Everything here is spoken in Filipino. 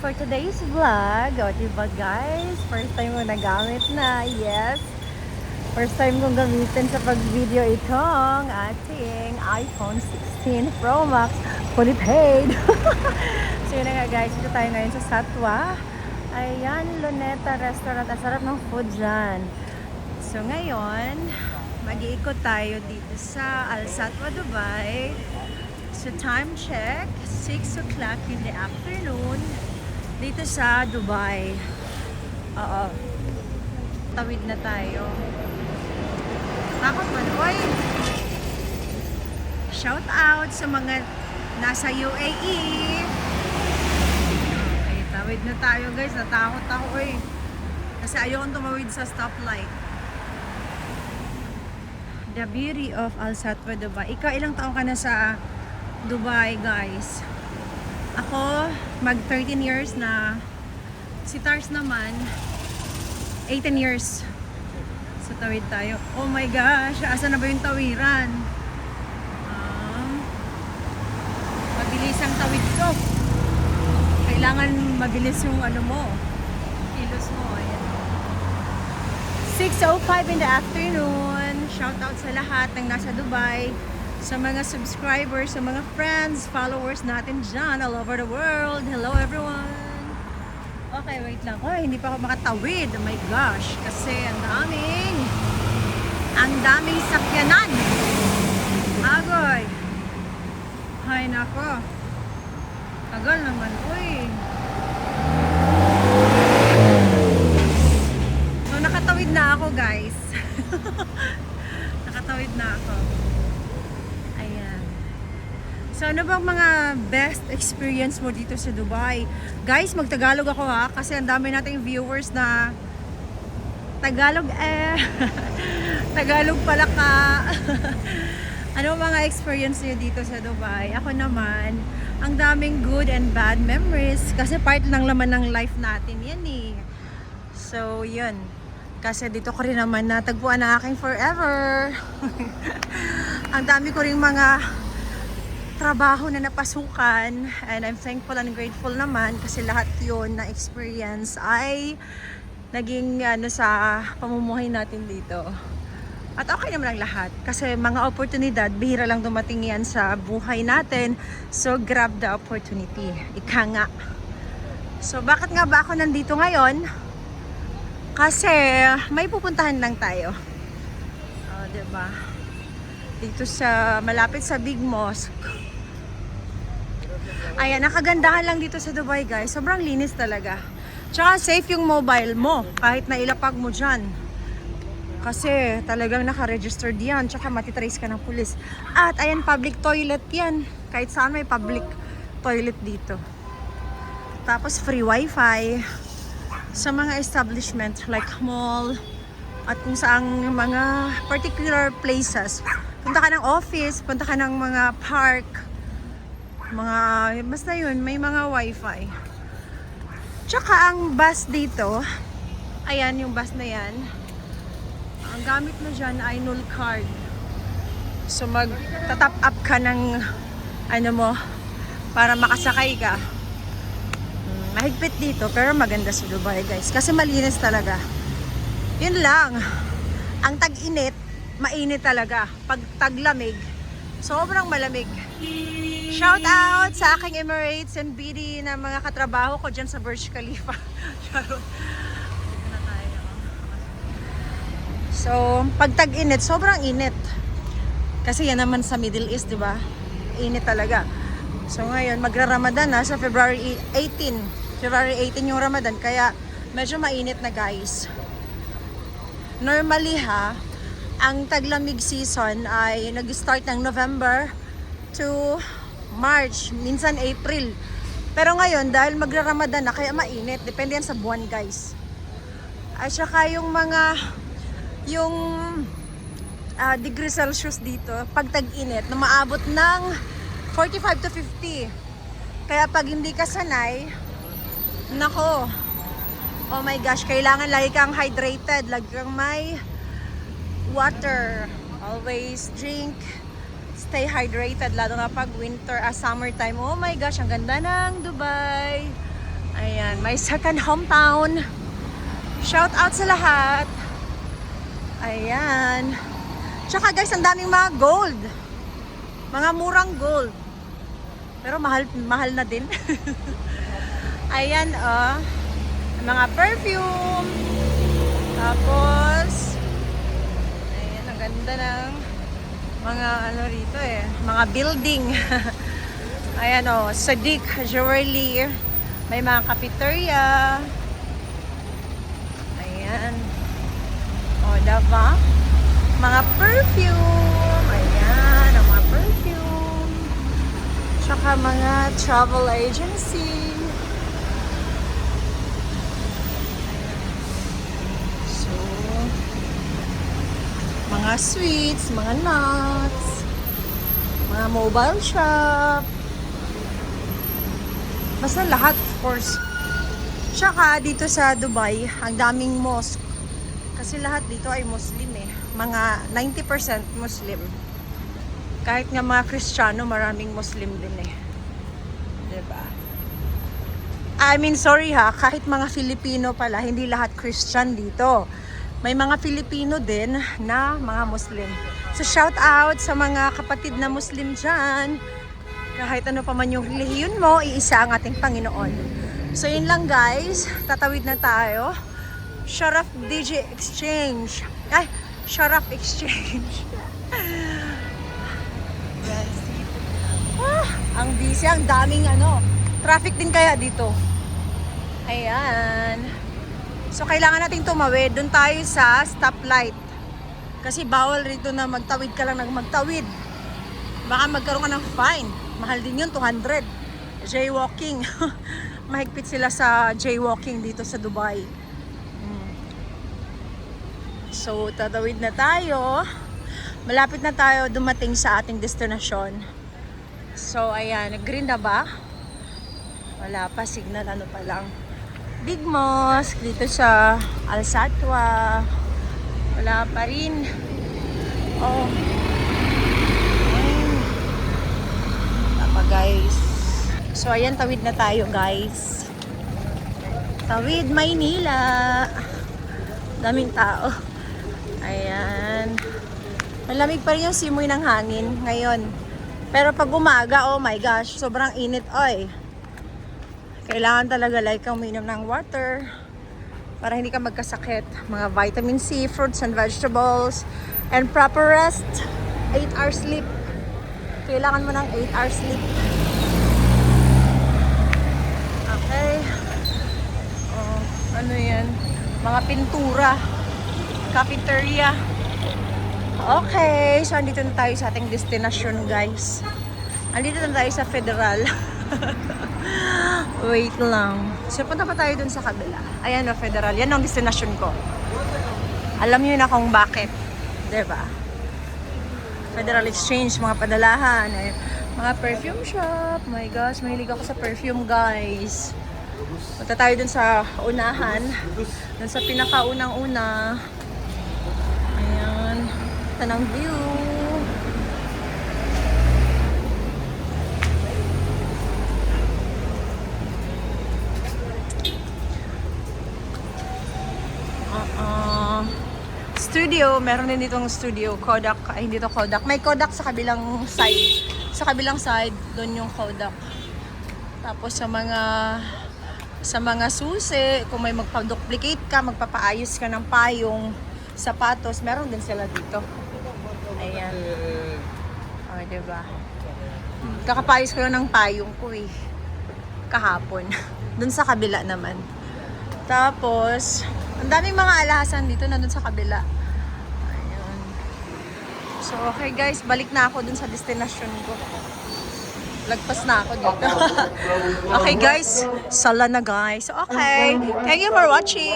for today's vlog. O, diba guys? First time mo nagamit na. Yes. First time kong gamitin sa pag-video itong ating iPhone 16 Pro Max. Fully paid. So yun na nga guys. Dito tayo ngayon sa Satwa. Ayan, Luneta Restaurant. Ang sarap ng food dyan. So ngayon, mag-iikot tayo dito sa Al Satwa, Dubai. So time check, 6 o'clock in the afternoon dito sa Dubai. Oo. Tawid na tayo. Takot man. Oy! Shout out sa mga nasa UAE. Okay, tawid na tayo guys. Natakot ako eh. Kasi ayokong tumawid sa stoplight. The beauty of Al Satwa, Dubai. Ikaw, ilang taon ka na sa Dubai, guys? Ako, mag 13 years na. Si Tars naman, 18 years. So, tawid tayo. Oh my gosh, asa na ba yung tawiran? Mabilis ang tawid ko. Kailangan mabilis yung ano mo. Kilos mo. Ayan. 6:05 in the afternoon. Shout out sa lahat ng nasa Dubai. Sa mga subscribers, sa mga friends, followers natin dyan all over the world. Hello everyone! Okay, wait lang. Oh, hindi pa ako makatawid. Oh my gosh. Kasi ang daming sakyanan. Agoy. Hay nako. Tagal naman. Uy. So, nakatawid na ako guys. Nakatawid na ako. So ano bang mga best experience mo dito sa Dubai? Guys, magtagalog ako ha kasi ang dami nating viewers na Tagalog Tagalog pala ka. Ano mga experience niyo dito sa Dubai? Ako naman, ang daming good and bad memories kasi part ng laman ng life natin yan eh. So yun. Kasi dito ko rin naman natagpuan ang aking forever. Ang dami ko ring mga trabaho na napasukan and I'm thankful and grateful naman kasi lahat yun na experience ay naging sa pamumuhay natin dito. At okay naman ang lahat kasi mga oportunidad, bihira lang dumating yan sa buhay natin. So grab the opportunity. Ika nga. So bakit nga ba ako nandito ngayon? Kasi may pupuntahan lang tayo. Oh, diba? Dito sa malapit sa Big Mosque. Ayan, nakagandahan lang dito sa Dubai guys. Sobrang linis talaga. Tsaka safe yung mobile mo kahit na ilapag mo dyan. Kasi talagang naka-registered yan. Tsaka matitrace ka ng pulis. At ayan, public toilet yan. Kahit saan may public toilet dito. Tapos free wifi sa mga establishment like mall at kung saang mga particular places. Punta ka ng office, punta ka ng mga park, basta yun, may mga wifi. Tsaka ang bus dito, ayan yung bus na yan, ang gamit mo dyan ay null card. So magta-top up ka ng ano mo, para makasakay ka. Mahigpit dito, pero maganda sa Dubai guys, kasi malinis talaga. Yun lang, ang tag-init, mainit talaga. Pag taglamig, sobrang malamig. Shout out sa aking Emirates and BD na mga katrabaho ko dyan sa Burj Khalifa. So, pag tag-init, sobrang init. Kasi yan naman sa Middle East, di ba? Init talaga. So, ngayon, magra-Ramadan na sa February 18. February 18 yung Ramadan, kaya medyo mainit na guys. Normally ha, ang taglamig season ay nag-start ng November to March, minsan April. Pero ngayon, dahil magra-Ramadan na, kaya mainit. Depende yan sa buwan, guys. At saka yung degree Celsius dito, pag tag-init, na maabot ng 45 to 50. Kaya pag hindi ka sanay, nako, oh my gosh, kailangan lagi kang hydrated, lagi kang may water. Always drink, stay hydrated, lalo na pag winter, summertime. Oh my gosh, ang ganda ng Dubai. Ayan. Ayan, my second hometown. Shout out sa lahat. Ayan. Tsaka guys, ang daming mga gold. Mga murang gold. Pero mahal na din. Ayan, mga perfume. Tapos, ayan, ang ganda ng mga ano rito mga building. Ayan Sadiq Jewelry. May mga cafeteria. Ayan. Diba? Mga perfume. Ayan, ang mga perfume. Tsaka mga travel agency. So, mga sweets, mga nuts, mga mobile shop. Basta lahat, of course. Tsaka dito sa Dubai, ang daming mosque. Kasi lahat dito ay Muslim Mga 90% Muslim. Kahit nga mga Kristiyano, maraming Muslim din Diba? I mean, sorry kahit mga Filipino pala, hindi lahat Christian dito. May mga Filipino din na mga Muslim. So shout out sa mga kapatid na Muslim dyan. Kahit ano pa man yung relihiyon mo, iisa ang ating Panginoon. So yun lang guys, tatawid na tayo. Sharaf DJ Exchange. Ay, Sharaf Exchange. Ang busy, ang daming traffic din kaya dito. Ayan. So kailangan nating tumawid. Doon tayo sa stoplight. Kasi bawal rito na magtawid ka lang magtawid. Baka magkaroon ka ng fine. Mahal din yun, 200. Jaywalking. Mahigpit sila sa jaywalking dito sa Dubai. So, tatawid na tayo. Malapit na tayo dumating sa ating destinasyon. So, ayan. Green na ba? Wala pa. Signal pa lang. Big Mosque dito sa Al Satwa. Wala pa rin. Tapa guys. So, ayan. Tawid na tayo guys. Tawid Maynila. Daming tao. Ayan. Malamig pa rin yung simoy ng hangin ngayon. Pero pag umaga, oh my gosh, sobrang init. Kailangan talaga kang uminom ng water para hindi ka magkasakit. Mga vitamin C, fruits and vegetables, and proper rest. 8 hours sleep. Kailangan mo ng 8 hours sleep. Okay. Ano yan? Mga pintura. Cafeteria. Okay, so andito na tayo sa ating destination guys. Andito na tayo sa Federal. Wait lang. So punta pa tayo dun sa kabila. Ayan Federal. Yan ang destination ko. Alam niyo na kung bakit. Diba? Federal Exchange, mga padalahan. Mga perfume shop. My gosh, mahilig ako sa perfume guys. Punta tayo dun sa unahan. Dun sa pinakaunang-una. Ng view. Studio, meron din ditong studio. Kodak, ay hindi to Kodak. May Kodak sa kabilang side. Sa kabilang side, doon yung Kodak. Tapos sa mga susi, kung may magpa-duplicate ka, magpapaayos ka ng payong, sapatos, meron din sila dito. Ayan. Diba? Kakapayos ko lang ng payong ko kahapon. Dun sa kabila naman. Tapos, ang daming mga alhasan dito na dun sa kabila. Ayan. So, okay guys, balik na ako dun sa destination ko. Lagpas na ako dito. Okay guys, sala na guys. Okay, thank you for watching.